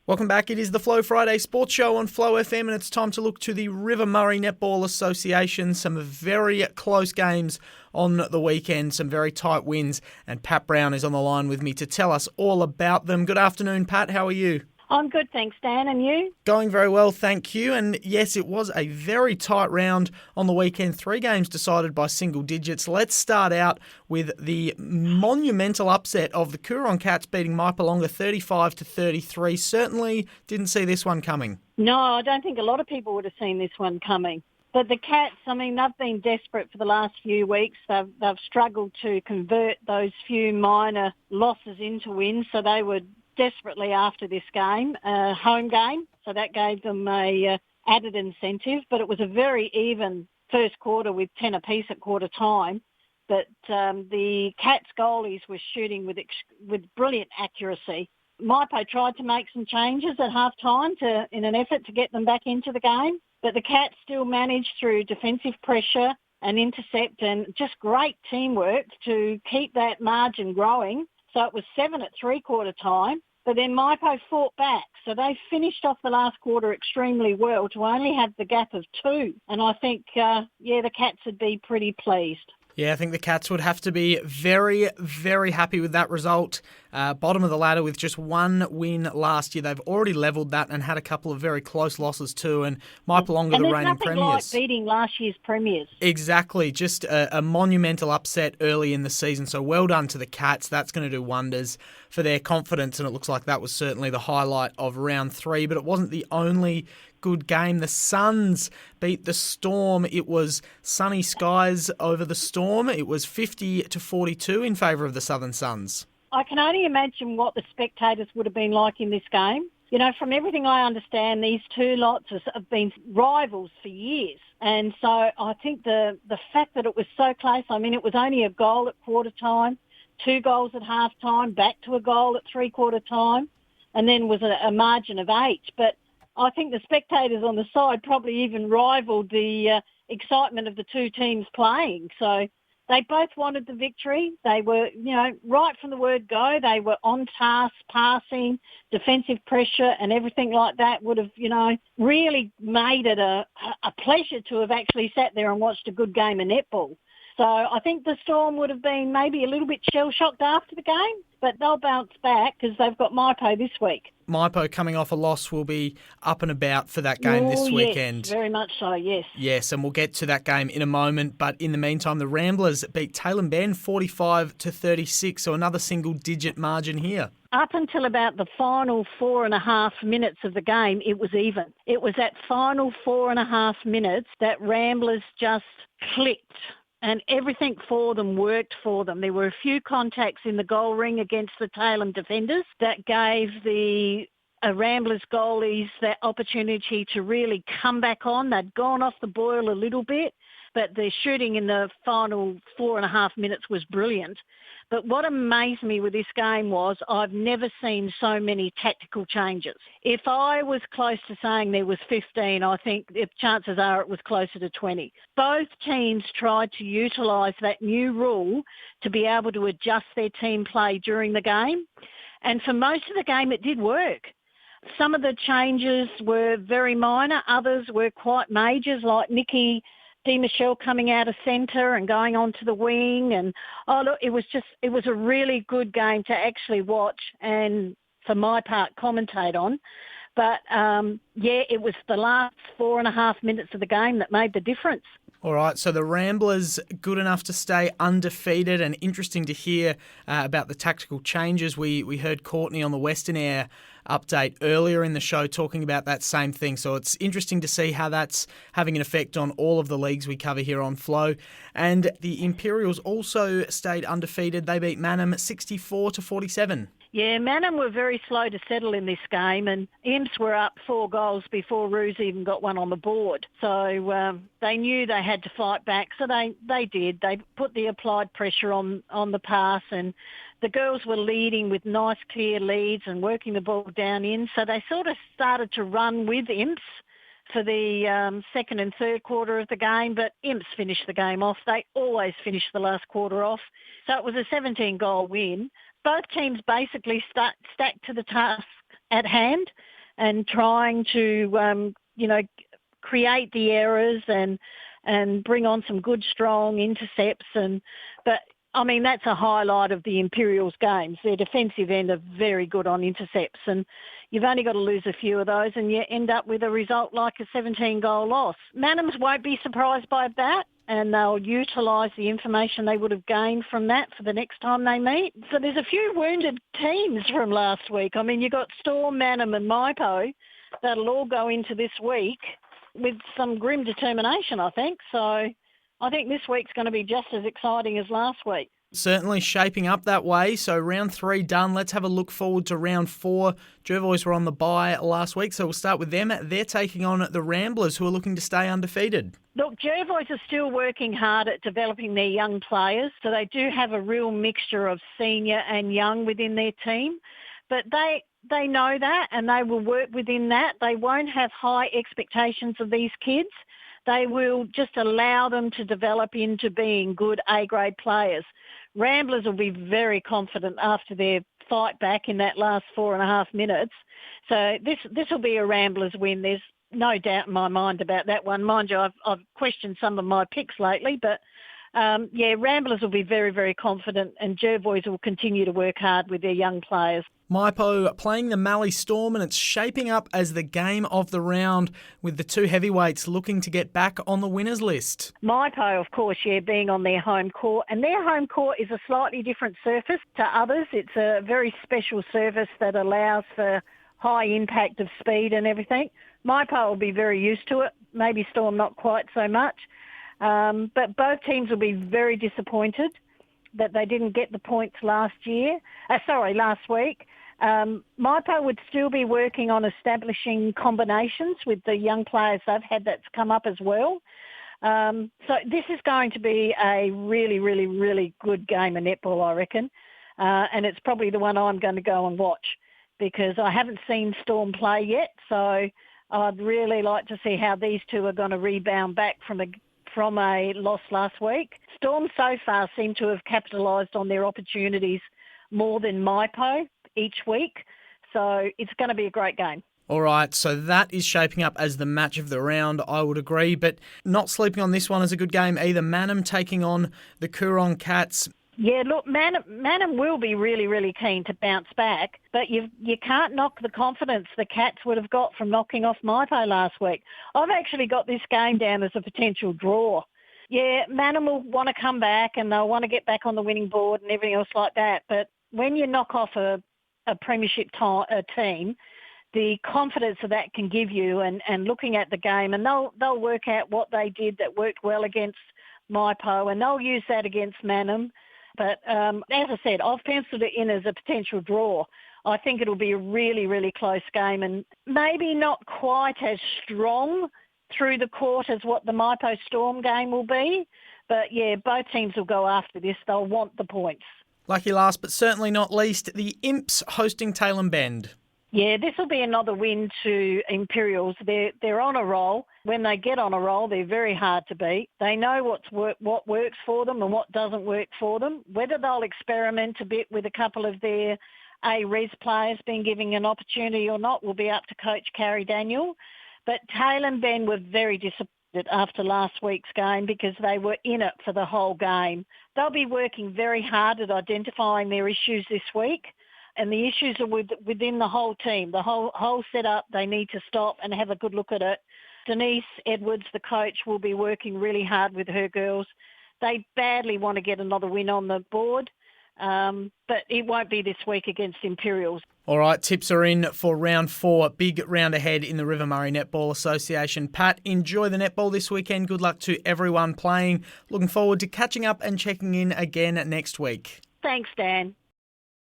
Welcome back. It is the Flow Friday Sports Show on Flow FM, and it's time to look to the River Murray Netball Association. Some very close games on the weekend, some very tight wins, and Pat Brown is on the line with me to tell us all about them. Good afternoon, Pat. How are you? I'm good, thanks, Dan. And you? Going very well, thank you. And yes, it was a very tight round on the weekend. 3 games decided by single digits. Let's start out with the monumental upset of the Coorong Cats beating Mypolonga 35-33. Certainly didn't see this one coming. No, I don't think a lot of people would have seen this one coming. But the Cats, they've been desperate for the last few weeks. They've struggled to convert those few minor losses into wins, so they were desperately after this game, home game, so that gave them a added incentive. But it was a very even first quarter with 10 apiece at quarter time. But the Cats goalies were shooting with brilliant accuracy. Mypo tried to make some changes at half time in an effort to get them back into the game, but the Cats still managed through defensive pressure and intercept and just great teamwork to keep that margin growing. So it was 7 at three-quarter time, but then Mypo fought back. So they finished off the last quarter extremely well to only have the gap of 2. And I think, the Cats would be pretty pleased. Yeah, I think the Cats would have to be very, very happy with that result. Bottom of the ladder with just 1 win last year. They've already levelled that and had a couple of very close losses too. And Mypolonga, the reigning premiers. And there's nothing like beating last year's premiers. Exactly. Just a monumental upset early in the season. So well done to the Cats. That's going to do wonders for their confidence. And it looks like that was certainly the highlight of round 3. But it wasn't the only good game. The Suns beat the Storm. It was sunny skies over the Storm. It was 50-42 in favour of the Southern Suns. I can only imagine what the spectators would have been like in this game. You know, from everything I understand, these two lots have been rivals for years. And so I think the fact that it was so close, it was only a goal at quarter time, 2 goals at half time, back to a goal at three-quarter time, and then was a margin of 8. But I think the spectators on the side probably even rivaled the excitement of the two teams playing. So they both wanted the victory. They were, right from the word go, they were on task, passing, defensive pressure and everything like that would have, really made it a pleasure to have actually sat there and watched a good game of netball. So I think the Storm would have been maybe a little bit shell-shocked after the game, but they'll bounce back because they've got Mypo this week. Mypo coming off a loss will be up and about for that game this weekend. Yes, very much so, yes. Yes, and we'll get to that game in a moment. But in the meantime, the Ramblers beat Tailem Bend 45-36, so another single-digit margin here. Up until about the final 4.5 minutes of the game, it was even. It was that final 4.5 minutes that Ramblers just clicked. And everything for them worked for them. There were a few contacts in the goal ring against the Tailem defenders that gave the Ramblers goalies that opportunity to really come back on. They'd gone off the boil a little bit, but their shooting in the final 4.5 minutes was brilliant. But what amazed me with this game was I've never seen so many tactical changes. If I was close to saying there was 15, I think the chances are it was closer to 20. Both teams tried to utilise that new rule to be able to adjust their team play during the game. And for most of the game, it did work. Some of the changes were very minor. Others were quite majors, like Nikki Michelle coming out of centre and going onto the wing. And, it was a really good game to actually watch and, for my part, commentate on. But, it was the last 4.5 minutes of the game that made the difference. All right, so the Ramblers good enough to stay undefeated, and interesting to hear about the tactical changes. We heard Courtney on the Western Air update earlier in the show talking about that same thing. So it's interesting to see how that's having an effect on all of the leagues we cover here on Flow. And the Imperials also stayed undefeated. They beat Mannum 64-47. Yeah, Mannum were very slow to settle in this game, and Imps were up 4 goals before Roos even got one on the board. So they knew they had to fight back, so they did. They put the applied pressure on the pass, and the girls were leading with nice clear leads and working the ball down in, so they sort of started to run with Imps for the second and third quarter of the game, but Imps finished the game off. They always finish the last quarter off. So it was a 17-goal win. Both teams basically stacked to the task at hand. and trying to, create the errors and bring on some good, strong intercepts. But that's a highlight of the Imperials games. Their defensive end are very good on intercepts, and you've only got to lose a few of those and you end up with a result like a 17-goal loss. Mannums won't be surprised by that, and they'll utilise the information they would have gained from that for the next time they meet. So there's a few wounded teams from last week. You've got Storm, Mannum and Mypo that'll all go into this week with some grim determination, I think. So I think this week's going to be just as exciting as last week. Certainly shaping up that way. So round 3 done. Let's have a look forward to round 4. Jervois were on the bye last week, so we'll start with them. They're taking on the Ramblers, who are looking to stay undefeated. Look, Jervois are still working hard at developing their young players, so they do have a real mixture of senior and young within their team. But they know that, and they will work within that. They won't have high expectations of these kids. They will just allow them to develop into being good A-grade players. Ramblers will be very confident after their fight back in that last 4.5 minutes. So this will be a Ramblers win. There's no doubt in my mind about that one. Mind you, I've questioned some of my picks lately, but Ramblers will be very, very confident, and Jervois will continue to work hard with their young players. Mypo playing the Malle Storm, and it's shaping up as the game of the round, with the two heavyweights looking to get back on the winners list. Mypo, of course, being on their home court, and their home court is a slightly different surface to others. It's a very special surface that allows for high impact of speed and everything. Mypo will be very used to it, maybe Storm not quite so much. But both teams will be very disappointed that they didn't get the points last week. Mypo would still be working on establishing combinations with the young players they've had that's come up as well. So this is going to be a really, really, really good game of netball, I reckon. And it's probably the one I'm going to go and watch, because I haven't seen Storm play yet. So I'd really like to see how these two are going to rebound back from a loss last week. Storm so far seem to have capitalised on their opportunities more than Mypo each week. So it's going to be a great game. All right, so that is shaping up as the match of the round, I would agree, but not sleeping on this one as a good game either. Mannum taking on the Coorong Cats. Yeah, look, Mannum will be really, really keen to bounce back, but you can't knock the confidence the Cats would have got from knocking off Mypo last week. I've actually got this game down as a potential draw. Yeah, Mannum will want to come back and they'll want to get back on the winning board and everything else like that, but when you knock off a premiership team, the confidence that can give you and looking at the game, and they'll work out what they did that worked well against Mypo, and they'll use that against Mannum. But as I said, I've penciled it in as a potential draw. I think it'll be a really, really close game, and maybe not quite as strong through the court as what the Mypo Storm game will be. But yeah, both teams will go after this. They'll want the points. Lucky last, but certainly not least, the Imps hosting Tailem Bend. Yeah, this will be another win to Imperials. They're on a roll. When they get on a roll, they're very hard to beat. They know what works for them and what doesn't work for them. Whether they'll experiment a bit with a couple of their A-Res players being given an opportunity or not will be up to Coach Carrie Daniel. But Tailem Bend were very disappointed after last week's game because they were in it for the whole game. They'll be working very hard at identifying their issues this week. And the issues are within the whole team, the whole setup. They need to stop and have a good look at it. Denise Edwards, the coach, will be working really hard with her girls. They badly want to get another win on the board, but it won't be this week against Imperials. All right, tips are in for round 4. Big round ahead in the River Murray Netball Association. Pat, enjoy the netball this weekend. Good luck to everyone playing. Looking forward to catching up and checking in again next week. Thanks, Dan.